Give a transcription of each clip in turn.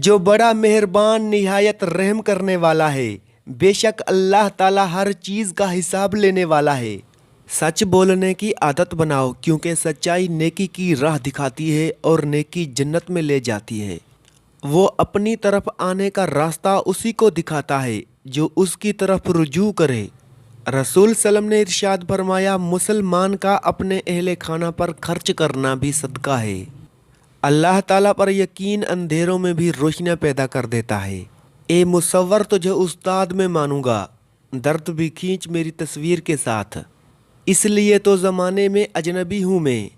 जो बड़ा मेहरबान निहायत रहम करने वाला है। बेशक अल्लाह ताला हर चीज़ का हिसाब लेने वाला है। सच बोलने की आदत बनाओ, क्योंकि सच्चाई नेकी की राह दिखाती है और नेकी जन्नत में ले जाती है। वो अपनी तरफ आने का रास्ता उसी को दिखाता है जो उसकी तरफ रुजू करे। रसूल सल्लम ने इरशाद फरमाया, मुसलमान का अपने अहले खाना पर खर्च करना भी सदका है। अल्लाह ताला पर यकीन अंधेरों में भी रोशनियाँ पैदा कर देता है। ए मुसव्वर तुझे उस्ताद में मानूंगा, दर्द भी खींच मेरी तस्वीर के साथ। इसलिए तो ज़माने में अजनबी हूँ मैं,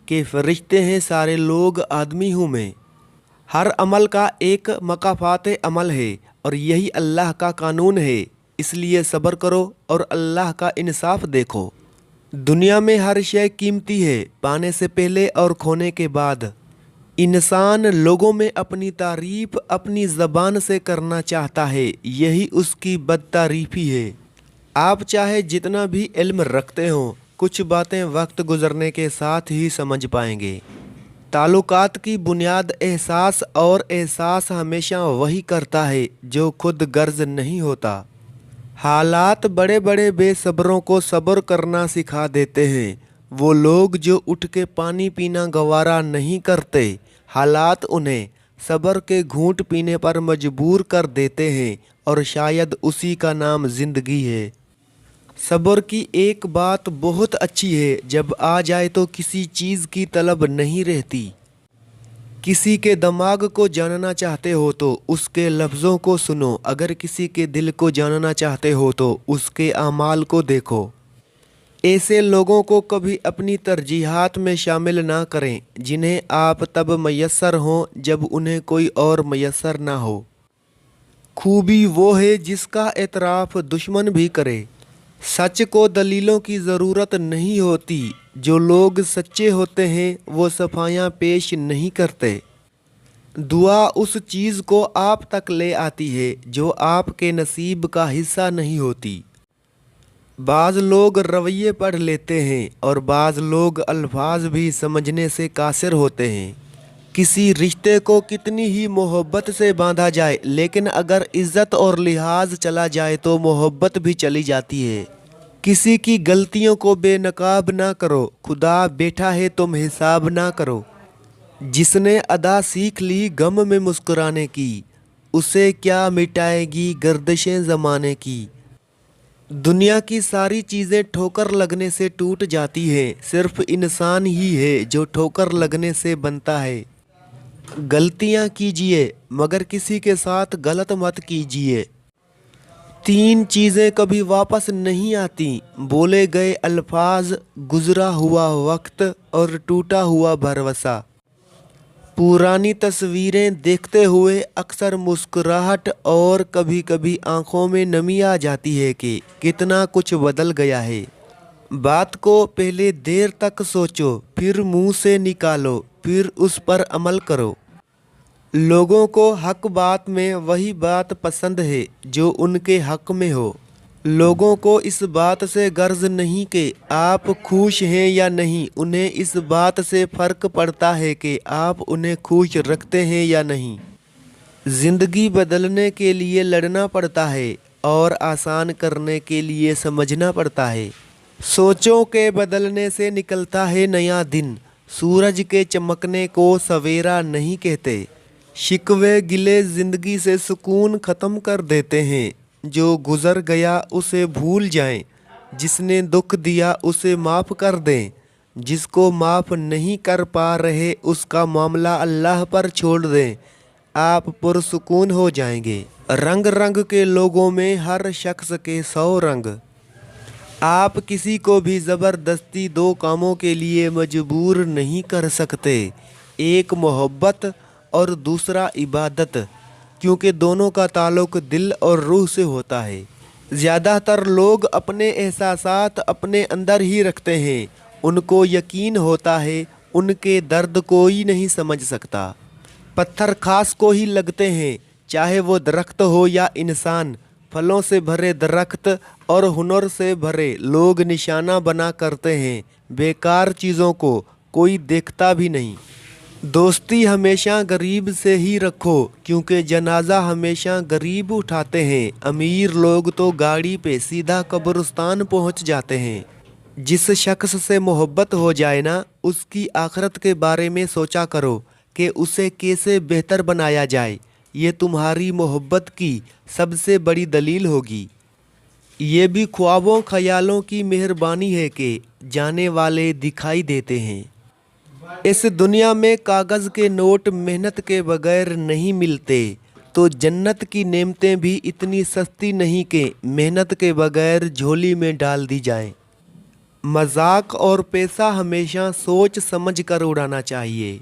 कि फरिश्ते हैं सारे लोग आदमी हूँ मैं। हर अमल का एक मकाफात अमल है और यही अल्लाह का कानून है। इसलिए सब्र करो और अल्लाह का इंसाफ देखो। दुनिया में हर शय कीमती है, पाने से पहले और खोने के बाद। इंसान लोगों में अपनी तारीफ अपनी ज़बान से करना चाहता है, यही उसकी बदतारीफी है। आप चाहे जितना भी इल्म रखते हो, कुछ बातें वक्त गुजरने के साथ ही समझ पाएंगे। ताल्लुकात की बुनियाद एहसास, और एहसास हमेशा वही करता है जो खुद गर्ज नहीं होता। हालात बड़े बड़े बेसब्रों को सब्र करना सिखा देते हैं। वो लोग जो उठ के पानी पीना गवारा नहीं करते, हालात उन्हें सब्र के घूंट पीने पर मजबूर कर देते हैं, और शायद उसी का नाम ज़िंदगी है। सब्र की एक बात बहुत अच्छी है, जब आ जाए तो किसी चीज़ की तलब नहीं रहती। किसी के दिमाग को जानना चाहते हो तो उसके लफ्ज़ों को सुनो, अगर किसी के दिल को जानना चाहते हो तो उसके आमाल को देखो। ऐसे लोगों को कभी अपनी तरजीहात में शामिल ना करें, जिन्हें आप तब मयस्सर हों जब उन्हें कोई और मयस्सर ना हो। खूबी वो है जिसका एतराफ़ दुश्मन भी करे। सच को दलीलों की ज़रूरत नहीं होती। जो लोग सच्चे होते हैं वो सफायाँ पेश नहीं करते। दुआ उस चीज़ को आप तक ले आती है जो आपके नसीब का हिस्सा नहीं होती। बाज़ लोग रवैये पढ़ लेते हैं और बाज़ लोग अल्फाज भी समझने से कासिर होते हैं। किसी रिश्ते को कितनी ही मोहब्बत से बांधा जाए, लेकिन अगर इज़्ज़त और लिहाज चला जाए तो मोहब्बत भी चली जाती है। किसी की गलतियों को बेनकाब ना करो, खुदा बैठा है तुम हिसाब ना करो। जिसने अदा सीख ली गम में मुस्कुराने की, उसे क्या मिटाएगी गर्दिशें ज़माने की। दुनिया की सारी चीज़ें ठोकर लगने से टूट जाती हैं, सिर्फ इंसान ही है जो ठोकर लगने से बनता है। गलतियाँ कीजिए मगर किसी के साथ गलत मत कीजिए। तीन चीज़ें कभी वापस नहीं आती, बोले गए अल्फाज, गुज़रा हुआ वक्त और टूटा हुआ भरोसा। पुरानी तस्वीरें देखते हुए अक्सर मुस्कुराहट और कभी कभी आंखों में नमी आ जाती है कि कितना कुछ बदल गया है। बात को पहले देर तक सोचो, फिर मुंह से निकालो, फिर उस पर अमल करो। लोगों को हक बात में वही बात पसंद है जो उनके हक में हो। लोगों को इस बात से गर्ज नहीं कि आप खुश हैं या नहीं, उन्हें इस बात से फ़र्क पड़ता है कि आप उन्हें खुश रखते हैं या नहीं। ज़िंदगी बदलने के लिए लड़ना पड़ता है और आसान करने के लिए समझना पड़ता है। सोचों के बदलने से निकलता है नया दिन। सूरज के चमकने को सवेरा नहीं कहते। शिकवे गिले ज़िंदगी से सुकून ख़त्म कर देते हैं। जो गुज़र गया उसे भूल जाएं, जिसने दुख दिया उसे माफ़ कर दें। जिसको माफ़ नहीं कर पा रहे उसका मामला अल्लाह पर छोड़ दें, आप पुरसुकून हो जाएंगे। रंग रंग के लोगों में हर शख्स के 100 रंग। आप किसी को भी ज़बरदस्ती दो कामों के लिए मजबूर नहीं कर सकते, एक मोहब्बत और दूसरा इबादत, क्योंकि दोनों का ताल्लुक़ दिल और रूह से होता है। ज़्यादातर लोग अपने एहसासात अपने अंदर ही रखते हैं। उनको यकीन होता है उनके दर्द कोई नहीं समझ सकता। पत्थर खास को ही लगते हैं, चाहे वो दरख्त हो या इंसान। फलों से भरे दरख्त और हुनर से भरे लोग निशाना बना करते हैं। बेकार चीज़ों को कोई देखता भी नहीं। दोस्ती हमेशा गरीब से ही रखो क्योंकि जनाजा हमेशा गरीब उठाते हैं। अमीर लोग तो गाड़ी पे सीधा कब्रिस्तान पहुंच जाते हैं। जिस शख्स से मोहब्बत हो जाए ना, उसकी आखिरत के बारे में सोचा करो कि उसे कैसे बेहतर बनाया जाए। ये तुम्हारी मोहब्बत की सबसे बड़ी दलील होगी। ये भी ख्वाबों ख्यालों की मेहरबानी है कि जाने वाले दिखाई देते हैं। इस दुनिया में कागज़ के नोट मेहनत के बगैर नहीं मिलते, तो जन्नत की नेमतें भी इतनी सस्ती नहीं कि मेहनत के बगैर झोली में डाल दी जाएं। मजाक और पैसा हमेशा सोच समझ कर उड़ाना चाहिए।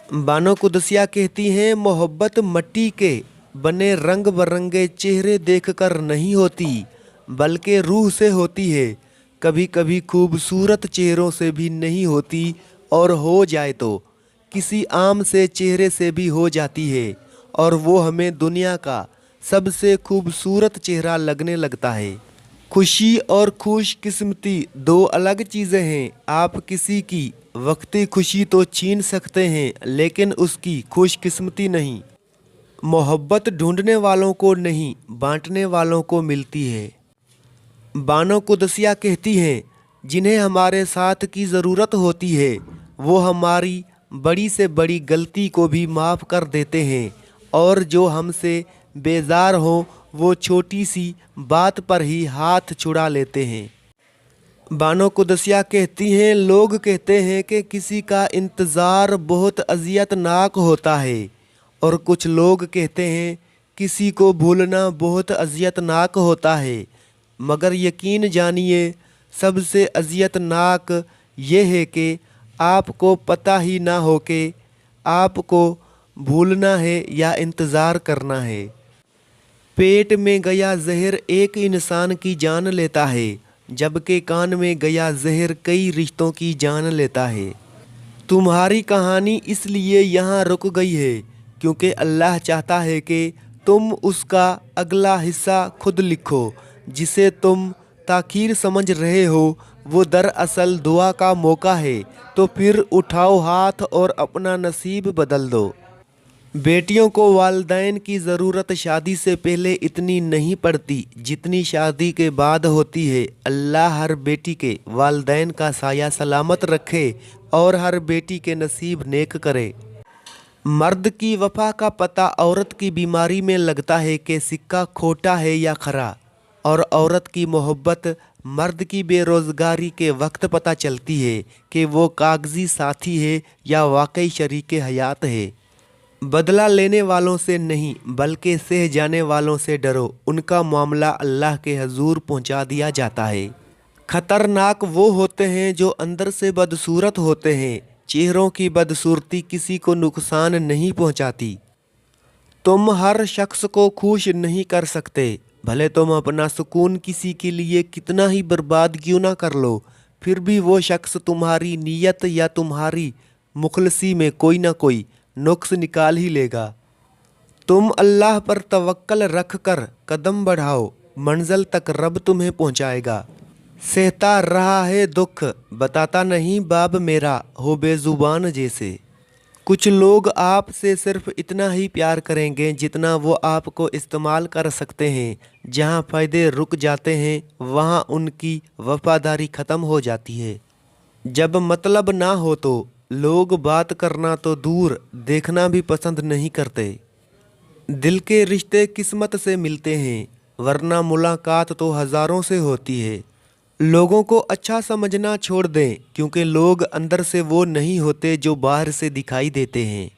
बानो कुदसिया कहती हैं, मोहब्बत मिट्टी के बने रंग बरंगे चेहरे देखकर नहीं होती, बल्कि रूह से होती है। कभी कभी खूबसूरत चेहरों से भी नहीं होती, और हो जाए तो किसी आम से चेहरे से भी हो जाती है, और वो हमें दुनिया का सबसे खूबसूरत चेहरा लगने लगता है। खुशी और खुशकिस्मती दो अलग चीज़ें हैं। आप किसी की वक्ती खुशी तो छीन सकते हैं, लेकिन उसकी खुशकिस्मती नहीं। मोहब्बत ढूंढने वालों को नहीं, बांटने वालों को मिलती है। बानो कुदसिया कहती हैं, जिन्हें हमारे साथ की ज़रूरत होती है वो हमारी बड़ी से बड़ी गलती को भी माफ़ कर देते हैं, और जो हमसे बेजार हों वो छोटी सी बात पर ही हाथ छुड़ा लेते हैं। बानो कुदसिया कहती हैं, लोग कहते हैं कि किसी का इंतज़ार बहुत अज़ियतनाक होता है, और कुछ लोग कहते हैं किसी को भूलना बहुत अज़ियतनाक होता है। मगर यकीन जानिए, सबसे अज़ियतनाक ये है कि आपको पता ही ना हो कि आपको भूलना है या इंतज़ार करना है। पेट में गया जहर एक इंसान की जान लेता है, जबकि कान में गया जहर कई रिश्तों की जान लेता है। तुम्हारी कहानी इसलिए यहाँ रुक गई है क्योंकि अल्लाह चाहता है कि तुम उसका अगला हिस्सा खुद लिखो। जिसे तुम ताखीर समझ रहे हो वो दरअसल दुआ का मौका है, तो फिर उठाओ हाथ और अपना नसीब बदल दो। बेटियों को वालिदैन की ज़रूरत शादी से पहले इतनी नहीं पड़ती जितनी शादी के बाद होती है। अल्लाह हर बेटी के वालिदैन का साया सलामत रखे और हर बेटी के नसीब नेक करे। मर्द की वफा का पता औरत की बीमारी में लगता है कि सिक्का खोटा है या खरा, और औरत की मोहब्बत मर्द की बेरोज़गारी के वक्त पता चलती है कि वो कागजी साथी है या वाकई शरीके हयात है। बदला लेने वालों से नहीं बल्कि सह जाने वालों से डरो, उनका मामला अल्लाह के हजूर पहुंचा दिया जाता है। खतरनाक वो होते हैं जो अंदर से बदसूरत होते हैं। चेहरों की बदसूरती किसी को नुकसान नहीं पहुंचाती। तुम हर शख्स को खुश नहीं कर सकते, भले तुम अपना सुकून किसी के लिए कितना ही बर्बाद क्यों ना कर लो, फिर भी वो शख्स तुम्हारी नीयत या तुम्हारी मुखलसी में कोई ना कोई नुक्स निकाल ही लेगा। तुम अल्लाह पर तवक्कल रख कर कदम बढ़ाओ, मंजिल तक रब तुम्हें पहुंचाएगा। सहता रहा है दुख, बताता नहीं बाब मेरा, हो बेजुबान जैसे। कुछ लोग आपसे सिर्फ इतना ही प्यार करेंगे जितना वो आपको इस्तेमाल कर सकते हैं। जहाँ फ़ायदे रुक जाते हैं वहाँ उनकी वफादारी ख़त्म हो जाती है। जब मतलब ना हो तो लोग बात करना तो दूर देखना भी पसंद नहीं करते। दिल के रिश्ते किस्मत से मिलते हैं, वरना मुलाकात तो हज़ारों से होती है। लोगों को अच्छा समझना छोड़ दें, क्योंकि लोग अंदर से वो नहीं होते जो बाहर से दिखाई देते हैं।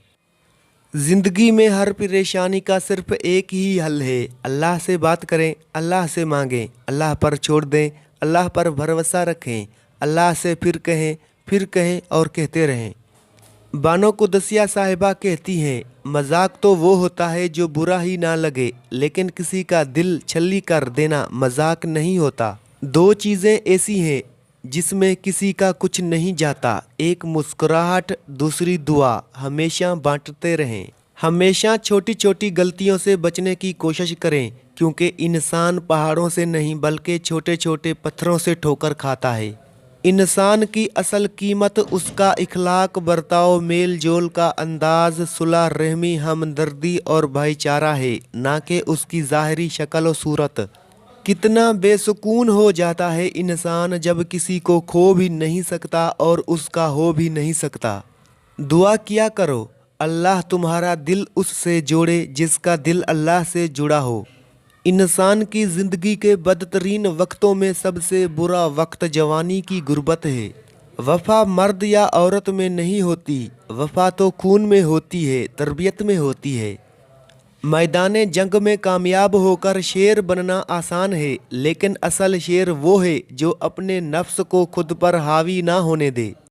ज़िंदगी में हर परेशानी का सिर्फ एक ही हल है, अल्लाह से बात करें, अल्लाह से मांगें, अल्लाह पर छोड़ दें, अल्लाह पर भरोसा रखें, अल्लाह से फिर कहें और कहते रहें। बानो कुदसिया साहिबा कहती हैं, मजाक तो वो होता है जो बुरा ही ना लगे, लेकिन किसी का दिल छल्ली कर देना मजाक नहीं होता। दो चीज़ें ऐसी हैं जिसमें किसी का कुछ नहीं जाता, एक मुस्कुराहट, दूसरी दुआ। हमेशा बांटते रहें। हमेशा छोटी छोटी गलतियों से बचने की कोशिश करें, क्योंकि इंसान पहाड़ों से नहीं बल्कि छोटे छोटे पत्थरों से ठोकर खाता है। इंसान की असल कीमत उसका इखलाक, बर्ताव, मेल जोल का अंदाज, सुलह रहमी, हमदर्दी और भाईचारा है, ना कि उसकी ज़ाहिरी शक्ल और सूरत। कितना बेसुकून हो जाता है इंसान जब किसी को खो भी नहीं सकता और उसका हो भी नहीं सकता। दुआ किया करो, अल्लाह तुम्हारा दिल उससे जोड़े जिसका दिल अल्लाह से जुड़ा हो। इंसान की ज़िंदगी के बदतरीन वक्तों में सबसे बुरा वक्त जवानी की गुर्बत है। वफ़ा मर्द या औरत में नहीं होती, वफ़ा तो खून में होती है, तरबियत में होती है। मैदान जंग में कामयाब होकर शेर बनना आसान है, लेकिन असल शेर वो है जो अपने नफ्स को खुद पर हावी ना होने दे।